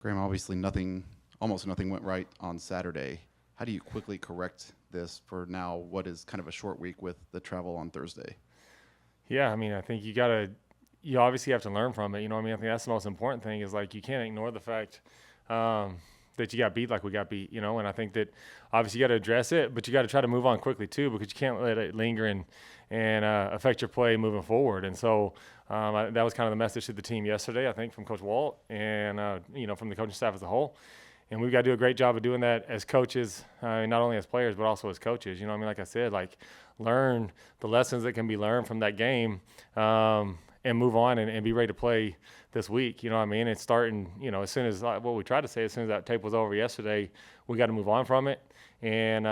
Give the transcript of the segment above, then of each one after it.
Graham, obviously almost nothing went right on Saturday. How do you quickly correct this for now what is kind of a short week with the travel on Thursday? Yeah, I mean, I think you obviously have to learn from it. I think that's the most important thing is like you can't ignore the fact um, that you got beat like we got beat, and I think that obviously you got to address it, but you got to try to move on quickly too because you can't let it linger and affect your play moving forward. And so that was kind of the message to the team yesterday, I think, from Coach Walt and, from the coaching staff as a whole. And we've got to do a great job of doing that as coaches, not only as players, but also as coaches. Like I said, like learn the lessons that can be learned from that game and move on and be ready to play this week. It's starting, as soon as what we tried to say, as soon as that tape was over yesterday, we got to move on from it and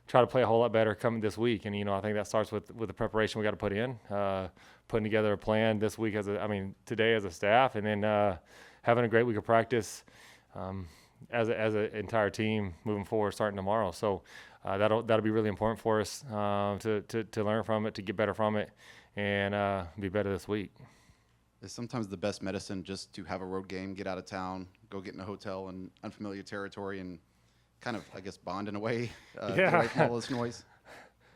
try to play a whole lot better coming this week. And, I think that starts with the preparation we got to put in, putting together a plan this week today as a staff, and then having a great week of practice. As an entire team moving forward, starting tomorrow. So that'll be really important for us to learn from it, to get better from it, and be better this week. Is sometimes the best medicine just to have a road game, get out of town, go get in a hotel in unfamiliar territory, and kind of, I guess, bond in a way, get away from all this noise?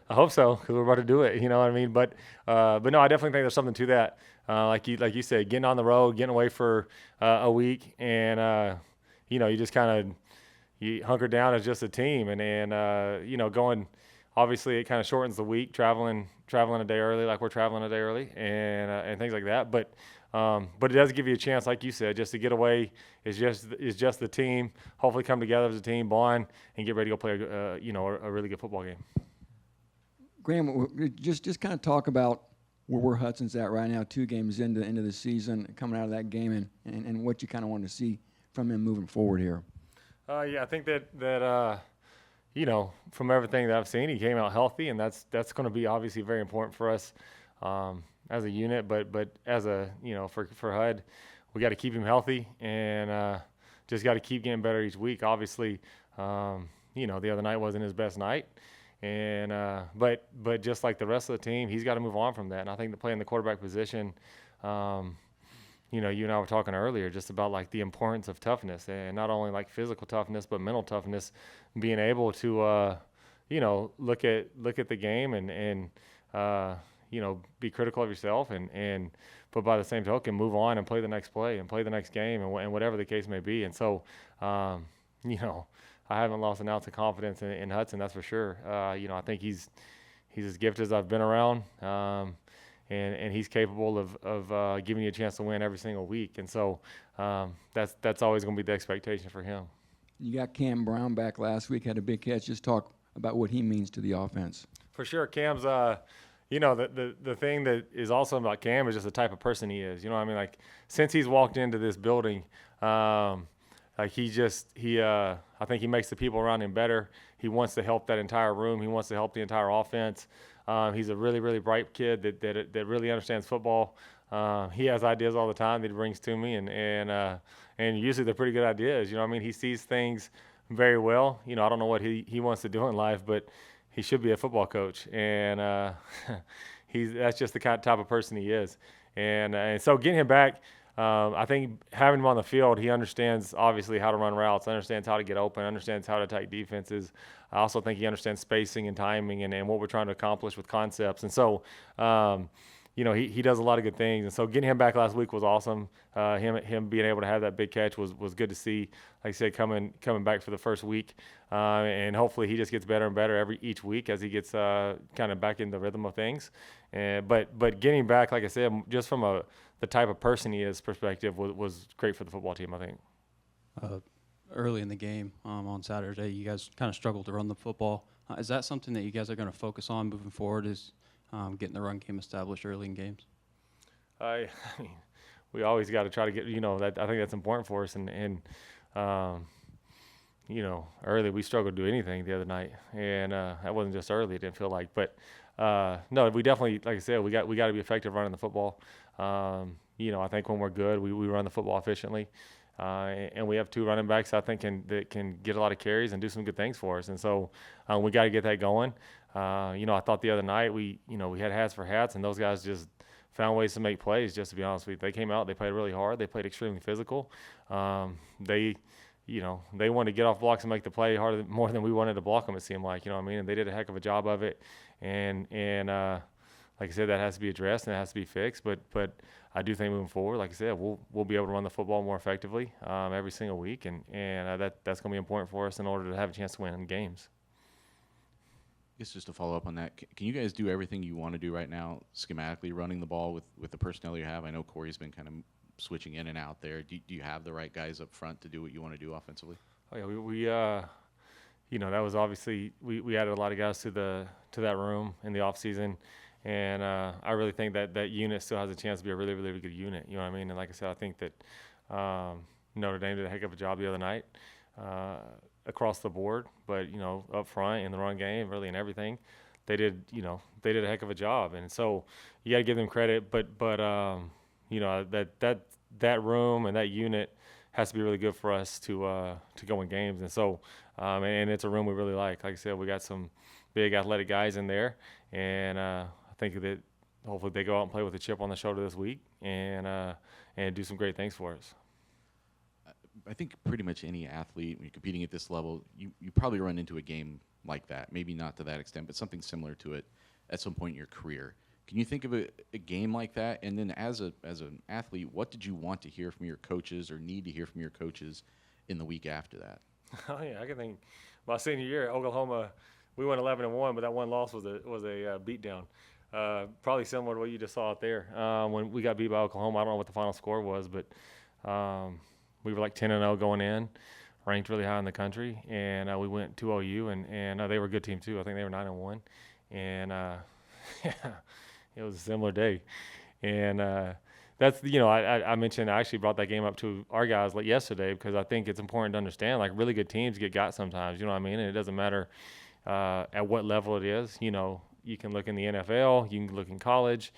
I hope so, because we're about to do it. You know what I mean? But no, I definitely think there's something to that. Like you said, getting on the road, getting away for a week, and you just kind of you hunker down as just a team, and going. Obviously, it kind of shortens the week, traveling a day early, like we're traveling a day early, and things like that. But it does give you a chance, like you said, just to get away. Is just the team. Hopefully, come together as a team, bond, and get ready to go play a really good football game. Graham, just kind of talk about where Hudson's at right now, 2 games into the season, coming out of that game, and what you kind of want to see from him moving forward here. Yeah, I think that from everything that I've seen, he came out healthy, and that's going to be obviously very important for us as a unit. But as for Hud, we got to keep him healthy, and just got to keep getting better each week. Obviously, the other night wasn't his best night. And but just like the rest of the team, he's got to move on from that. And I think the play in the quarterback position, you and I were talking earlier just about like the importance of toughness, and not only like physical toughness but mental toughness, being able to look at the game and be critical of yourself and but by the same token move on and play the next play and play the next game and whatever the case may be. And so I haven't lost an ounce of confidence in Hudson, that's for sure. I think he's as gifted as I've been around, and he's capable of giving you a chance to win every single week. And so that's always going to be the expectation for him. You got Cam Brown back last week, had a big catch. Just talk about what he means to the offense. For sure, Cam's the thing that is awesome about Cam is just the type of person he is. Like since he's walked into this building, I think he makes the people around him better. He wants to help that entire room. He wants to help the entire offense. He's a really, really bright kid that really understands football. He has ideas all the time that he brings to me, and usually they're pretty good ideas. He sees things very well. I don't know what he wants to do in life, but he should be a football coach, and that's just the type of person he is. And so getting him back. I think having him on the field, he understands obviously how to run routes, understands how to get open, understands how to attack defenses. I also think he understands spacing and timing and what we're trying to accomplish with concepts. And so, he does a lot of good things. And so getting him back last week was awesome. Him being able to have that big catch was good to see. Like I said, coming back for the first week, and hopefully he just gets better and better each week as he gets kind of back in the rhythm of things. But getting back, like I said, just from the type of person he is perspective was great for the football team, I think. Early in the game on Saturday, you guys kind of struggled to run the football. Is that something that you guys are going to focus on moving forward, is getting the run game established early in games? I mean, we always got to try to get, that I think that's important for us. And early we struggled to do anything the other night. And that wasn't just early, it didn't feel like. But, no, we definitely, like I said, we got to be effective running the football. I think when we're good, we run the football efficiently. And we have 2 running backs, I think, that can get a lot of carries and do some good things for us. And so we got to get that going. I thought the other night we had hats for hats, and those guys just found ways to make plays. Just to be honest with you, they came out, they played really hard, they played extremely physical. They wanted to get off blocks and make the play more than we wanted to block them. It seemed like, and they did a heck of a job of it. And like I said, that has to be addressed and it has to be fixed. But I do think moving forward, like I said, we'll be able to run the football more effectively every single week, and that's going to be important for us in order to have a chance to win in games. I guess just to follow up on that, can you guys do everything you want to do right now, schematically running the ball with the personnel you have? I know Corey's been kind of switching in and out there. Do you have the right guys up front to do what you want to do offensively? Oh yeah, we that was obviously we added a lot of guys to that room in the off season, and I really think that unit still has a chance to be a really, really good unit. You know what I mean? And like I said, I think that Notre Dame did a heck of a job the other night. Across the board, but up front in the run game, really in everything, they did a heck of a job, and so you got to give them credit. But that room and that unit has to be really good for us to go in games, and so and it's a room we really like. Like I said, we got some big athletic guys in there, and I think that hopefully they go out and play with a chip on the shoulder this week and do some great things for us. I think pretty much any athlete, when you're competing at this level, you probably run into a game like that. Maybe not to that extent, but something similar to it at some point in your career. Can you think of a game like that? And then as an athlete, what did you want to hear from your coaches or need to hear from your coaches in the week after that? Oh yeah, I can think. My senior year at Oklahoma, we went 11-1, but that one loss was a beatdown. Probably similar to what you just saw out there when we got beat by Oklahoma. I don't know what the final score was, but we were like 10-0 going in, ranked really high in the country, and we went to OU, and they were a good team too. I think they were 9-1, and it was a similar day. And that's I mentioned I actually brought that game up to our guys like yesterday because I think it's important to understand like really good teams get got sometimes. You know what I mean? And it doesn't matter at what level it is. You can look in the NFL, you can look in college.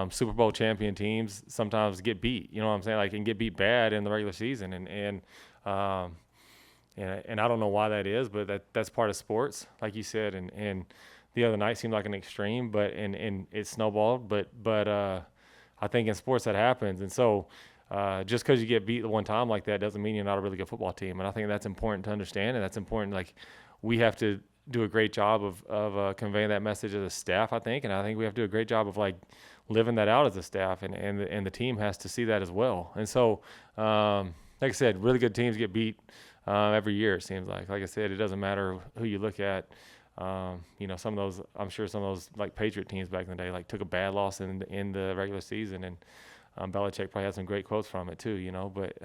Super Bowl champion teams sometimes get beat. You know what I'm saying? Like, and get beat bad in the regular season, and I don't know why that is, but that's part of sports, like you said. And the other night seemed like an extreme, but and it snowballed. But I think in sports that happens, and so just because you get beat the one time like that doesn't mean you're not a really good football team. And I think that's important to understand, and that's important. Like, we have to do a great job of conveying that message as a staff, I think, and I think we have to do a great job of like living that out as a staff, and the team has to see that as well. And so, like I said, really good teams get beat every year. It seems like I said, it doesn't matter who you look at. Some of those, I'm sure some of those like Patriot teams back in the day, like took a bad loss in the regular season, and Belichick probably had some great quotes from it too. But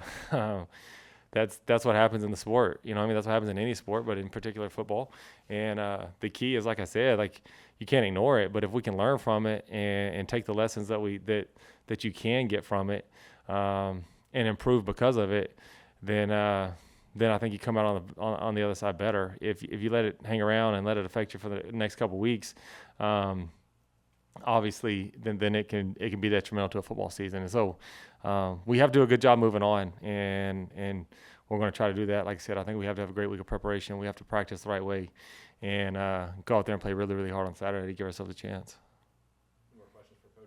that's what happens in the sport. That's what happens in any sport, but in particular football. And the key is, like I said, like you can't ignore it. But if we can learn from it and take the lessons that you can get from it and improve because of it, then I think you come out on the other side better. If you let it hang around and let it affect you for the next couple of weeks, obviously then it can be detrimental to a football season. And so we have to do a good job moving on, and we're going to try to do that. Like I said, I think we have to have a great week of preparation. We have to practice the right way and go out there and play really, really hard on Saturday to give ourselves a chance.